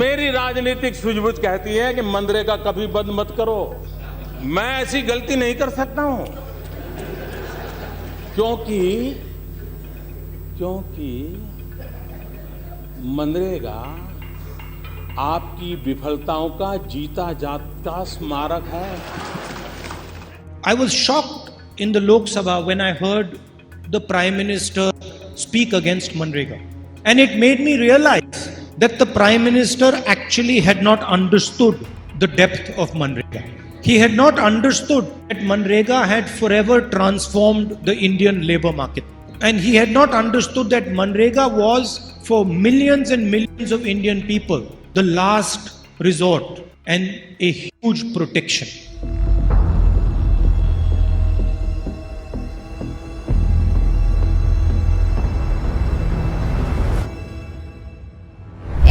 मेरी राजनीतिक सूझबूझ कहती है कि मनरेगा कभी बंद मत करो। मैं ऐसी गलती नहीं कर सकता हूं, क्योंकि मनरेगा आपकी विफलताओं का जीता जागता स्मारक है। I was shocked in the Lok Sabha when I heard the Prime Minister speak against Manrega. And it made me realize that the Prime Minister actually had not understood the depth of Manrega. He had not understood that Manrega had forever transformed the Indian labor market. And he had not understood that Manrega was, for millions and millions of Indian people, the last resort and a huge protection.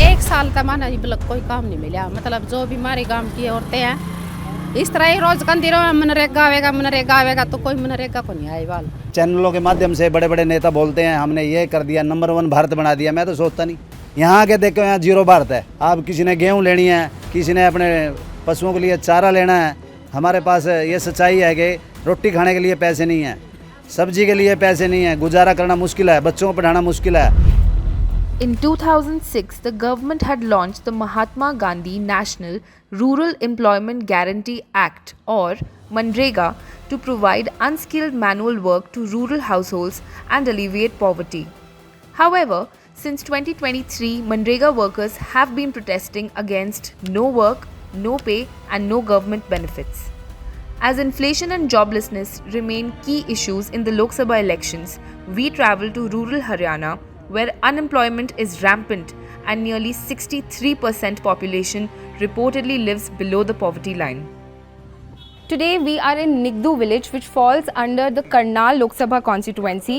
एक साल तक माना मतलब कोई काम नहीं मिला। मतलब जो भी हमारे गांव की औरतें हैं इस तरह ही रोज कंदी रहो, मनरेगा आवेगा तो कोई मनरेगा को नहीं आए वाल। चैनलों के माध्यम से बड़े बड़े नेता बोलते हैं हमने ये कर दिया, नंबर 1 भारत बना दिया। मैं तो सोचता नहीं, यहाँ के देखो यहाँ 0 भारत है। आप किसी ने गेहूँ लेनी है, किसी ने अपने पशुओं के लिए चारा लेना है। हमारे पास ये सच्चाई है कि रोटी खाने के लिए पैसे नहीं हैं, सब्जी के लिए पैसे नहीं हैं, गुजारा करना मुश्किल है, बच्चों को पढ़ाना मुश्किल है। In 2006, the government had launched the Mahatma Gandhi National Rural Employment Guarantee Act or Manrega to provide unskilled manual work to rural households and alleviate poverty. However, since 2023, Manrega workers have been protesting against no work, no pay and no government benefits. As inflation and joblessness remain key issues in the Lok Sabha elections, we travel to rural Haryana where unemployment is rampant and nearly 63% population reportedly lives below the poverty line. Today we are in Nigdu village which falls under the Karnal Lok Sabha constituency.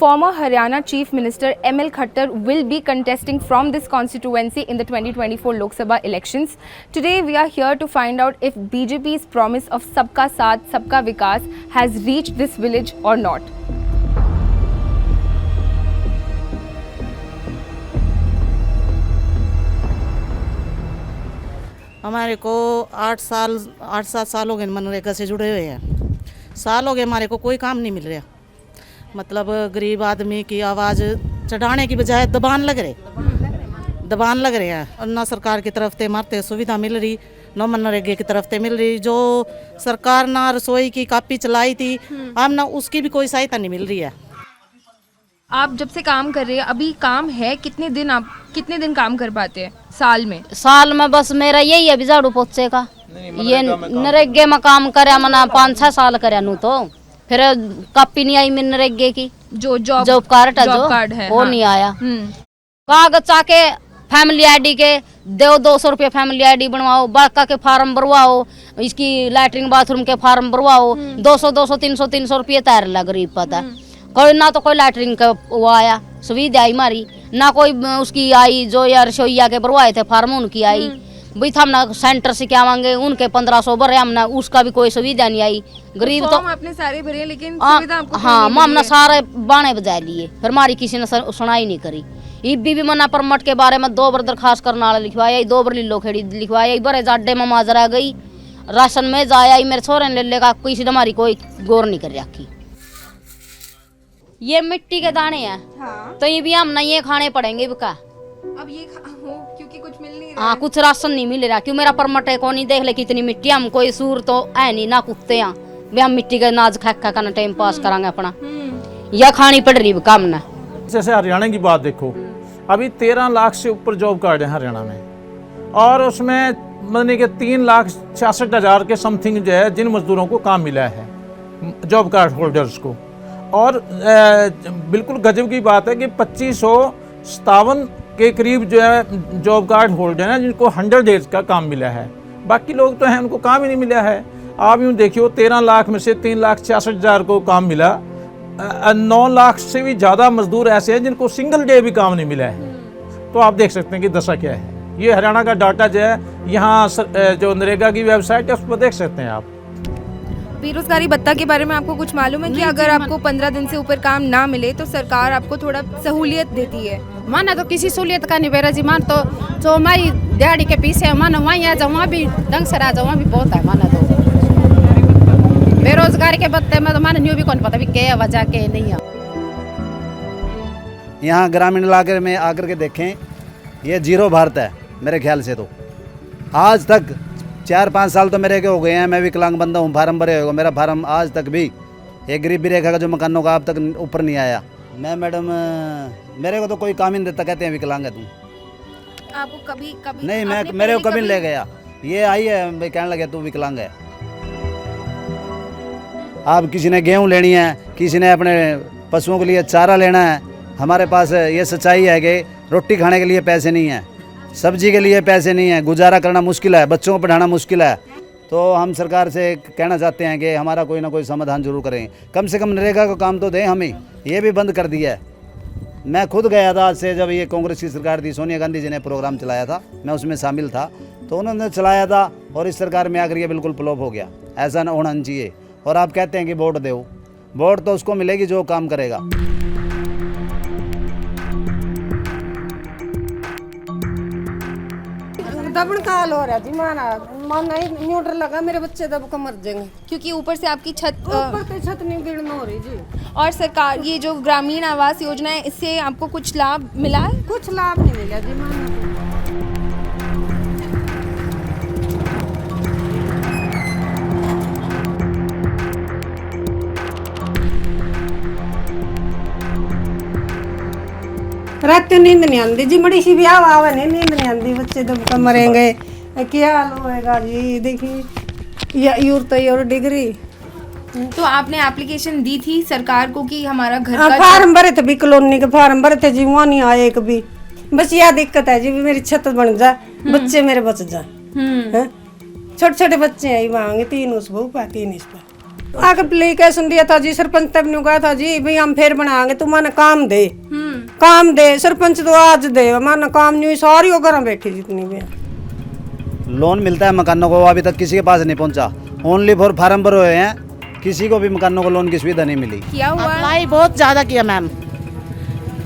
Former Haryana Chief Minister ML Khattar will be contesting from this constituency in the 2024 Lok Sabha elections. Today we are here to find out if BJP's promise of Sabka Saath, Sabka Vikas has reached this village or not. हमारे को 8-7 साल हो गए मनरेगा से जुड़े हुए हैं। साल हो गए हमारे को कोई काम नहीं मिल रहा। मतलब गरीब आदमी की आवाज़ चढ़ाने की बजाय दबान लग रहे हैं। और ना सरकार की तरफ से मारते सुविधा मिल रही, ना मनरेगा की तरफ से मिल रही। जो सरकार ना रसोई की कापी चलाई थी, अब ना उसकी भी कोई सहायता नहीं मिल रही है। आप जब से काम कर रहे हैं, अभी काम है कितने दिन काम कर पाते हैं साल में? साल में बस मेरा यही है झाड़ू पोछे का। ये नरेगे में काम करे मना 5-6 साल करे नु तो फिर कापी नहीं आई मनरेगे की। जो जॉब कार्ड है वो नहीं आया। कागज आके फैमिली आईडी के दो 200 रुपये फैमिली आईडी बनवाओ, बड़का के फार्म भरवाओ, इसकी लैट्रिन बाथरूम के फार्म भरवाओ, 200 300 रुपये तैयार लग गरीब पता। कोई ना तो कोई लैटरिन का वो आया सुविधा आई मारी, ना कोई उसकी आई जो यार रसोईया के भरवाए थे फार्म उनकी आई। भाई हम ना सेंटर से क्या मांगे, उनके 1500 भरे, हमने उसका भी कोई सुविधा नहीं आई। गरीब तो अपने सारे भरे लेकिन सुविधा आपको हाँ हमने सारे बाणे बजाय लिए, फिर हमारी किसी ने सुनाई नहीं करी। भी मना परमट के बारे में 2 बार दरखास्त करने वाला लिखवाया, 2 बार लीलो खेड़ी लिखवाया, बड़े जाडे में माजरा गई, राशन में जाया मेरे छोरे ने ले लेगा, किसी ने हमारी कोई गौर नहीं कर रखी। ये मिट्टी के दाने हैं। हाँ। तो ये भी हम नहीं खाने पड़ेंगे का। अब ये क्योंकि कुछ मिल नहीं रहा। हाँ कुछ राशन नहीं मिल रहा, क्यों मेरा परमट है को नहीं देख ले कितनी मिट्टी। हम कोई सूर तो है नहीं ना कुत्ते हैं, वे हम मिट्टी का नाज खा करना टाइम पास करांगे अपना, या खानी पड़ रही काम ना। जैसे हरियाणा की बात देखो, अभी 13 लाख से ऊपर जॉब कार्ड है हरियाणा में, और उसमें माने कि 3,66,000 के समथिंग जो है जिन मजदूरों को काम मिला है जॉब कार्ड होल्डर्स को। और बिल्कुल गजब की बात है कि 2557 के करीब जो है जॉब कार्ड होल्डर हैं जिनको 100 डेज का काम मिला है। बाकी लोग तो हैं उनको काम ही नहीं मिला है। आप यूँ देखियो 13 लाख में से 3,66,000 को काम मिला, 9 लाख से भी ज़्यादा मजदूर ऐसे हैं जिनको सिंगल डे भी काम नहीं मिला है। तो आप देख सकते हैं कि दशा क्या है। ये हरियाणा का डाटा जो है, यहाँ जो नरेगा की वेबसाइट है उस पर देख सकते हैं आप। बेरोजगारी भत्ता के बारे में आपको कुछ मालूम है कि अगर आपको 15 दिन से ऊपर काम ना मिले तो सरकार आपको थोड़ा सहूलियत देती है? माना तो किसी सहूलियत का नहीं बेरा जी, मान तो जो हमारी दिहाड़ी के पीछे है, माना वहीं आ जाओ, वहाँ भी ढंग से आ जाओ, वहाँ भी बहुत है। माना तो बेरोजगारी के भत्ते में तो माना न्यू भी कौन पता भी क्या वजह के नहीं है। यहाँ ग्रामीण इलाके में आकर के देखें, ये जीरो भारत है मेरे ख्याल से। तो आज तक 4-5 साल तो मेरे के हो गए हैं, मैं विकलांग बंदा हूँ, फार्म भरे होगा, मेरा फार्म आज तक भी एक गरीबी रेखा का जो मकानों का अब तक ऊपर नहीं आया। मैं मैडम मेरे को तो कोई काम ही नहीं देता, कहते हैं विकलांग है तुम। आपको कभी नहीं, मैं मेरे को कभी नहीं ले गया, ये आई है भाई कहने लगे तू विकलांग है। आप किसी ने गेहूँ लेनी है, किसी ने अपने पशुओं के लिए चारा लेना है, हमारे पास ये सच्चाई है कि रोटी खाने के लिए पैसे नहीं हैं, सब्जी के लिए पैसे नहीं हैं, गुजारा करना मुश्किल है, बच्चों को पढ़ाना मुश्किल है। तो हम सरकार से कहना चाहते हैं कि हमारा कोई ना कोई समाधान जरूर करें, कम से कम नरेगा का काम तो दें हमें, ये भी बंद कर दिया है। मैं खुद गया था आज से, जब ये कांग्रेस की सरकार थी, सोनिया गांधी जी ने प्रोग्राम चलाया था, मैं उसमें शामिल था, तो उन्होंने चलाया था और इस सरकार में आकर ये बिल्कुल फ्लॉप हो गया। ऐसा होना नहीं चाहिए। और आप कहते हैं कि वोट दो, वोट तो उसको मिलेगी जो काम करेगा। दबन काल हो रहा जी, माना न्यूट्रल लगा, मेरे बच्चे दब कर मर जाएंगे क्योंकि ऊपर से आपकी छत ऊपर से छत नहीं गिरना हो रही जी। और सरकार ये जो ग्रामीण आवास योजना है, इससे आपको कुछ लाभ मिला है? कुछ लाभ नहीं मिला जी, माना रात नींद नहीं आती जी, बड़ी सी ब्याह आवा नहीं, नींद नहीं आती, बच्चे दब कर मरेंगे, क्या हाल होएगा जी। देखिए यूर तो और डिग्री। तो आपने एप्लीकेशन दी थी सरकार को कि हमारा घर का फार्म भरे थे भी, कॉलोनी के फार्म भरे थे जी, वहाँ नहीं आए कभी। बस यह दिक्कत है जी, मेरी छत बन जाए, बच्चे मेरे बच जाए। छोटे छोटे बच्चे हैं वहाँ, 3 उस बहू पा 3 इस पर आगे एप्लीकेशन दिया था जी। सरपंच तब ने कहा था जी भाई हम फिर बनाएंगे, तू माना काम दे, काम दे। सरपंच तो आज दे, माना काम नहीं, सारी वो घर बैठी जितनी भी। लोन मिलता है मकानों को, अभी तक किसी के पास नहीं पहुंचा, ओनली फॉर फार्म भरे हुए हैं, किसी को भी मकानों को लोन की सुविधा नहीं मिली। किया हुआ अप्लाई बहुत ज़्यादा किया मैम,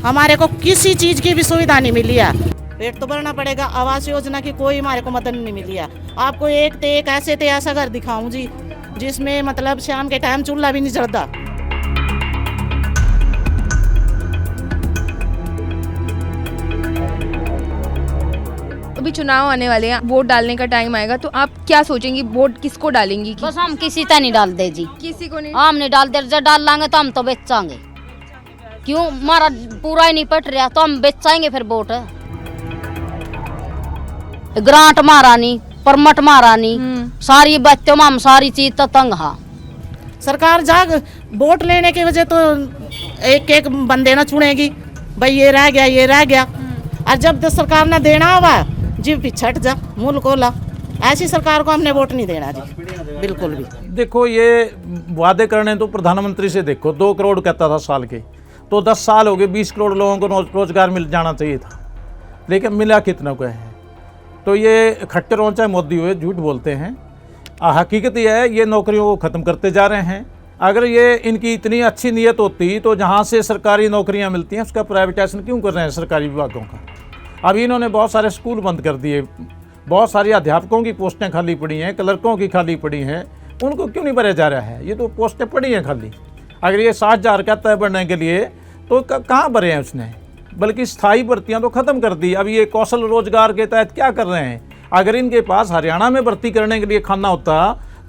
हमारे को किसी चीज़ की भी सुविधा नहीं मिली है। पेट तो भरना पड़ेगा, आवास योजना की कोई हमारे को मदद नहीं मिली है। आपको एक ऐसा घर दिखाऊं जी जिसमें मतलब शाम के टाइम चूल्हा भी नहीं जलता। अभी चुनाव आने वाले हैं, वोट डालने का टाइम आएगा, तो आप क्या सोचेंगी, वोट किसको डालेंगी? बस हम किसी का नहीं डाल दे जी, किसी को नहीं। हम नहीं डाल दे, जब डाल लांगे तो हम तो बेचांगे। क्यों, हमारा पूरा ही नहीं पट रहा तो हम बेचाएंगे फिर वोट। ग्रांट मारा नहीं, परमट मारा नहीं, सारी बच्चों में हम सारी चीज तो तंग। हाँ, सरकार जाग वोट लेने की वजह तो एक एक बंदे ना चुनेगी, भाई ये रह गया ये रह गया, और जब सरकार ने देना हुआ जी पिछट जा मूल कोला। ऐसी सरकार को हमने वोट नहीं देना जी, बिल्कुल भी। देखो, ये वादे करने तो प्रधानमंत्री से देखो, 2 करोड़ कहता था साल के, तो 10 साल हो गए, 20 करोड़ लोगों को रोजगार मिल जाना चाहिए था, लेकिन मिला कितना को है। तो ये खट्टर हों चाहे मोदी हुए, झूठ बोलते हैं। हकीकत ये है, ये नौकरियों को ख़त्म करते जा रहे हैं। अगर ये इनकी इतनी अच्छी नीयत होती तो जहाँ से सरकारी नौकरियाँ मिलती हैं उसका प्राइवेटाइजेशन क्यों कर रहे हैं सरकारी विभागों का। अभी इन्होंने बहुत सारे स्कूल बंद कर दिए, बहुत सारी अध्यापकों की पोस्टें खाली पड़ी हैं, क्लर्कों की खाली पड़ी हैं, उनको क्यों नहीं भरा जा रहा है? ये तो पोस्टें पड़ी हैं खाली। अगर ये 60,000 कहता है बढ़ने के लिए तो कहाँ भरे हैं उसने? बल्कि स्थायी भर्तियाँ तो ख़त्म कर दी। अब ये कौशल रोजगार के तहत क्या कर रहे हैं? अगर इनके पास हरियाणा में भर्ती करने के लिए खाना होता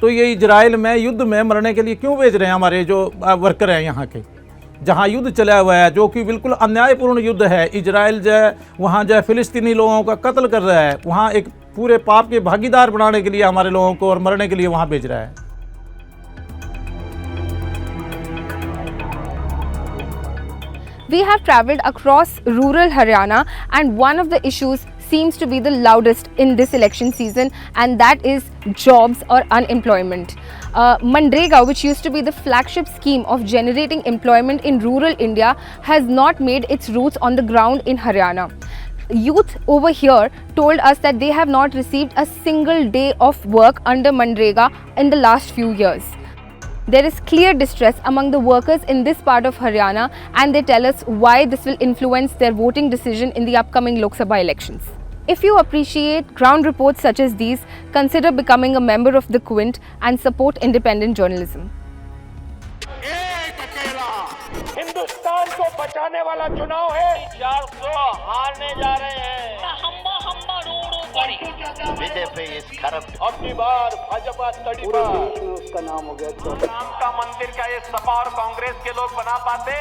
तो ये इजराइल में युद्ध में मरने के लिए क्यों भेज रहे हैं हमारे जो वर्कर हैं यहाँ के, जहाँ युद्ध चला हुआ है, जो कि बिल्कुल अन्यायपूर्ण युद्ध है। इजराइल जो है वहाँ जो है फिलिस्तीनी लोगों का कत्ल कर रहा है, वहाँ एक पूरे पाप के भागीदार बनाने के लिए हमारे लोगों को और मरने के लिए वहाँ भेज रहा है। We have travelled across rural Haryana, and one of the issues seems to be the loudest in this election season, and that is jobs or unemployment. Manrega, which used to be the flagship scheme of generating employment in rural India, has not made its roots on the ground in Haryana. Youth over here told us that they have not received a single day of work under Manrega in the last few years. There is clear distress among the workers in this part of Haryana, and they tell us why this will influence their voting decision in the upcoming Lok Sabha elections. If you appreciate ground reports such as these, consider becoming a member of the Quint and support independent journalism. Hindustan को बचाने वाला चुनाव है। 400 हारने जा रहे हैं। BJP इस करप्ट। अगली बार भाजपा तड़ी पर। उसका नाम हो गया। राम का मंदिर का ये सपा और कांग्रेस के लोग बना पाते।